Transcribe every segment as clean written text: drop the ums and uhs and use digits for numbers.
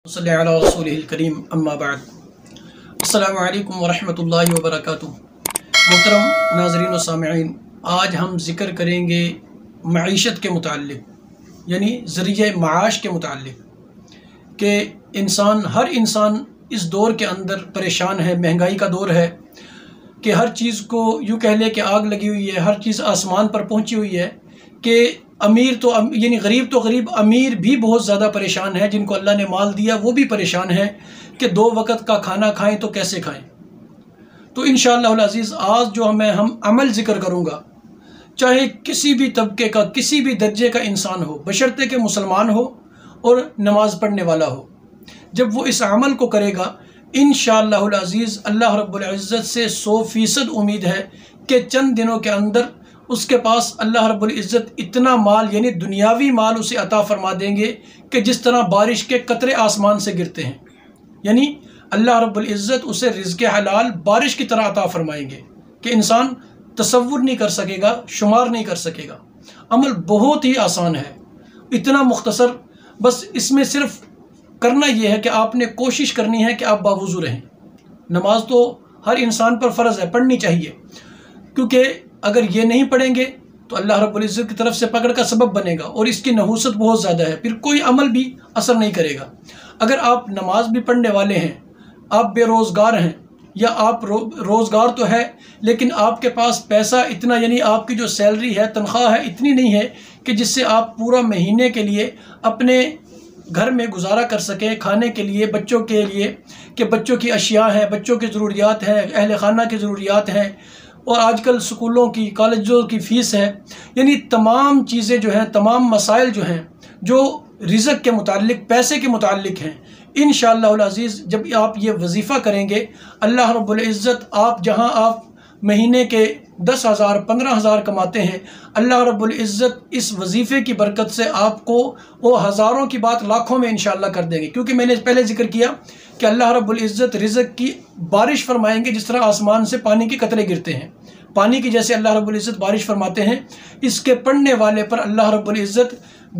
صلی علی رسولہ الکریم اما بعد السلام علیکم ورحمۃ وبرکاتہ۔ محترم ناظرین و سامعین، آج ہم ذکر کریں گے معیشت کے متعلق، یعنی ذریعہ معاش کے متعلق، کہ ہر انسان اس دور کے اندر پریشان ہے۔ مہنگائی کا دور ہے کہ ہر چیز کو یوں کہہ لے کہ آگ لگی ہوئی ہے، ہر چیز آسمان پر پہنچی ہوئی ہے کہ غریب تو غریب، امیر بھی بہت زیادہ پریشان ہے۔ جن کو اللہ نے مال دیا وہ بھی پریشان ہے کہ 2 وقت کا کھانا کھائیں تو کیسے کھائیں۔ تو انشاءاللہ العزیز آج جو ہم عمل ذکر کروں گا، چاہے کسی بھی طبقے کا، کسی بھی درجے کا انسان ہو، بشرطے کہ مسلمان ہو اور نماز پڑھنے والا ہو، جب وہ اس عمل کو کرے گا انشاءاللہ العزیز اللہ رب العزت سے 100% امید ہے کہ چند دنوں کے اندر اس کے پاس اللہ رب العزت اتنا مال، یعنی دنیاوی مال اسے عطا فرما دیں گے کہ جس طرح بارش کے قطرے آسمان سے گرتے ہیں، یعنی اللہ رب العزت اسے رزق حلال بارش کی طرح عطا فرمائیں گے کہ انسان تصور نہیں کر سکے گا، شمار نہیں کر سکے گا۔ عمل بہت ہی آسان ہے، اتنا مختصر، بس اس میں صرف کرنا یہ ہے کہ آپ نے کوشش کرنی ہے کہ آپ باوضو رہیں۔ نماز تو ہر انسان پر فرض ہے، پڑھنی چاہیے، کیونکہ اگر یہ نہیں پڑھیں گے تو اللہ رب العزت کی طرف سے پکڑ کا سبب بنے گا اور اس کی نحوست بہت زیادہ ہے، پھر کوئی عمل بھی اثر نہیں کرے گا۔ اگر آپ نماز بھی پڑھنے والے ہیں، آپ بے روزگار ہیں، یا آپ روزگار تو ہے لیکن آپ کے پاس پیسہ اتنا، یعنی آپ کی جو سیلری ہے، تنخواہ ہے، اتنی نہیں ہے کہ جس سے آپ پورا مہینے کے لیے اپنے گھر میں گزارا کر سکیں، کھانے کے لیے، بچوں کے لیے، کہ بچوں کی اشیاء ہیں، بچوں کی ضروریات ہیں، اہل خانہ کی ضروریات ہیں، اور آج کل سکولوں کی، کالجوں کی فیس ہے، یعنی تمام چیزیں جو ہیں، تمام مسائل جو ہیں، جو رزق کے متعلق، پیسے کے متعلق ہیں، انشاءاللہ العزیز جب آپ یہ وظیفہ کریں گے، اللہ رب العزت جہاں آپ مہینے کے 10,000 15,000 کماتے ہیں، اللہ رب العزت اس وظیفے کی برکت سے آپ کو وہ ہزاروں کی بات لاکھوں میں انشاءاللہ کر دیں گے، کیونکہ میں نے پہلے ذکر کیا کہ اللہ رب العزت رزق کی بارش فرمائیں گے، جس طرح آسمان سے پانی کے قطرے گرتے ہیں، پانی کی جیسے اللہ رب العزت بارش فرماتے ہیں، اس کے پڑھنے والے پر اللہ رب العزت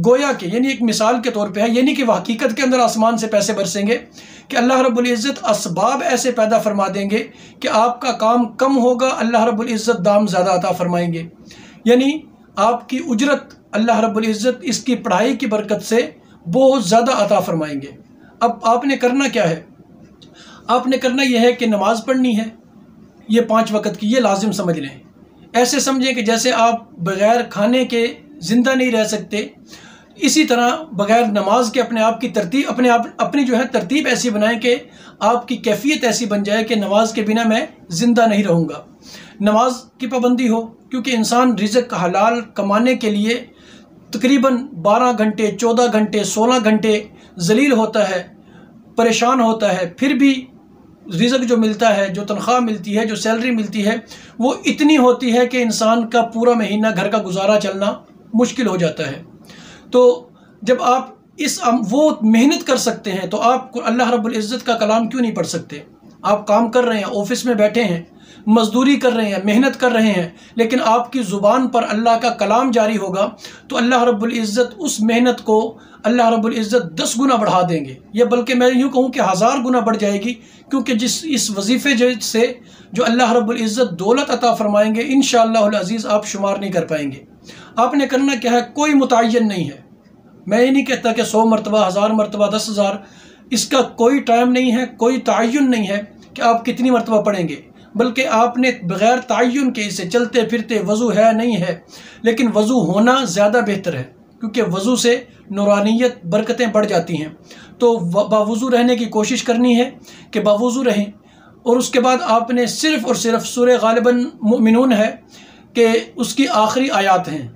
گویا کہ، یعنی ایک مثال کے طور پہ ہے، یعنی کہ وہ حقیقت کے اندر آسمان سے پیسے برسیں گے کہ اللہ رب العزت اسباب ایسے پیدا فرما دیں گے کہ آپ کا کام کم ہوگا، اللہ رب العزت دام زیادہ عطا فرمائیں گے، یعنی آپ کی اجرت اللہ رب العزت اس کی پڑھائی کی برکت سے بہت زیادہ عطا فرمائیں گے۔ اب آپ نے کرنا کیا ہے؟ آپ نے کرنا یہ ہے کہ نماز پڑھنی ہے، یہ 5 وقت کی، یہ لازم سمجھ لیں۔ ایسے سمجھیں کہ جیسے آپ بغیر کھانے کے زندہ نہیں رہ سکتے، اسی طرح بغیر نماز کے اپنے آپ کی ترتیب، اپنی جو ہے ترتیب ایسی بنائیں کہ آپ کی کیفیت ایسی بن جائے کہ نماز کے بنا میں زندہ نہیں رہوں گا۔ نماز کی پابندی ہو، کیونکہ انسان رزق حلال کمانے کے لیے تقریباً 12 گھنٹے، 14 گھنٹے، 16 گھنٹے ذلیل ہوتا ہے، پریشان ہوتا ہے، پھر بھی رزق جو ملتا ہے، جو تنخواہ ملتی ہے، جو سیلری ملتی ہے، وہ اتنی ہوتی ہے کہ انسان کا پورا مہینہ گھر کا گزارا چلنا مشکل ہو جاتا ہے۔ تو جب آپ وہ محنت کر سکتے ہیں تو آپ اللہ رب العزت کا کلام کیوں نہیں پڑھ سکتے؟ آپ کام کر رہے ہیں، آفس میں بیٹھے ہیں، مزدوری کر رہے ہیں، محنت کر رہے ہیں، لیکن آپ کی زبان پر اللہ کا کلام جاری ہوگا تو اللہ رب العزت اس محنت کو اللہ رب العزت 10 گنا بڑھا دیں گے، یا بلکہ میں یوں کہوں کہ 1000 گنا بڑھ جائے گی، کیونکہ اس وظیفے سے جو اللہ رب العزت دولت عطا فرمائیں گے انشاءاللہ العزیز آپ شمار نہیں کر پائیں گے۔ آپ نے کرنا کیا ہے؟ کوئی متعین نہیں ہے، میں یہ نہیں کہتا کہ 100 مرتبہ، 1000 مرتبہ، 10,000، اس کا کوئی ٹائم نہیں ہے، کوئی تعین نہیں ہے کہ آپ کتنی مرتبہ پڑھیں گے، بلکہ آپ نے بغیر تعین کے اسے چلتے پھرتے وضو ہے نہیں ہے، لیکن وضو ہونا زیادہ بہتر ہے، کیونکہ وضو سے نورانیت، برکتیں بڑھ جاتی ہیں۔ تو باوضو رہنے کی کوشش کرنی ہے کہ باوضو رہیں، اور اس کے بعد آپ نے صرف اور صرف سورہ غالباً مؤمنون ہے کہ اس کی آخری آیات ہیں،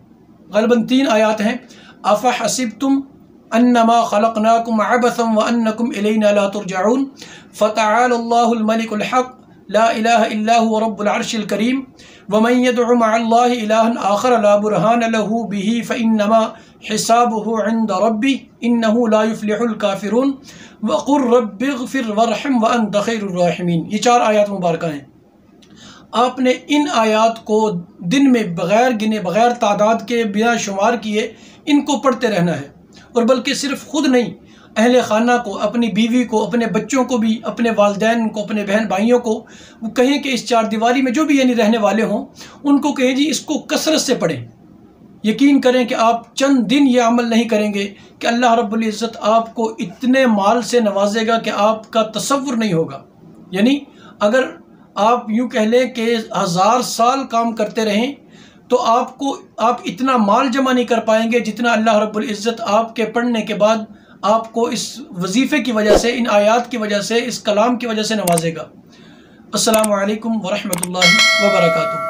غالباً 3 آیات ہیں۔ افحسبتم انما خلقناکم عبثا وانکم الینا لا ترجعون فتعالى اللہ الملک الحق لا الہ الا هو رب العرش الکریم ومن يدع مع اللہ الہا آخر لا برہان له به فانما حسابه عند ربی انه لا يفلح الکافرون وقل رب اغفر وارحم وانت خیر الراحمین۔ یہ 4 آیات مبارکہ ہیں۔ آپ نے ان آیات کو دن میں بغیر گنے، بغیر تعداد کے، بنا شمار کیے ان کو پڑھتے رہنا ہے، اور بلکہ صرف خود نہیں، اہل خانہ کو، اپنی بیوی کو، اپنے بچوں کو بھی، اپنے والدین کو، اپنے بہن بھائیوں کو وہ کہیں کہ اس چار دیواری میں جو بھی یعنی رہنے والے ہوں ان کو کہیں جی اس کو کثرت سے پڑھیں۔ یقین کریں کہ آپ چند دن یہ عمل نہیں کریں گے کہ اللہ رب العزت آپ کو اتنے مال سے نوازے گا کہ آپ کا تصور نہیں ہوگا۔ یعنی اگر آپ یوں کہہ لیں کہ 1000 سال کام کرتے رہیں تو آپ اتنا مال جمع نہیں کر پائیں گے جتنا اللہ رب العزت آپ کے پڑھنے کے بعد آپ کو اس وظیفے کی وجہ سے، ان آیات کی وجہ سے، اس کلام کی وجہ سے نوازے گا۔ السلام علیکم ورحمۃ اللہ وبرکاتہ۔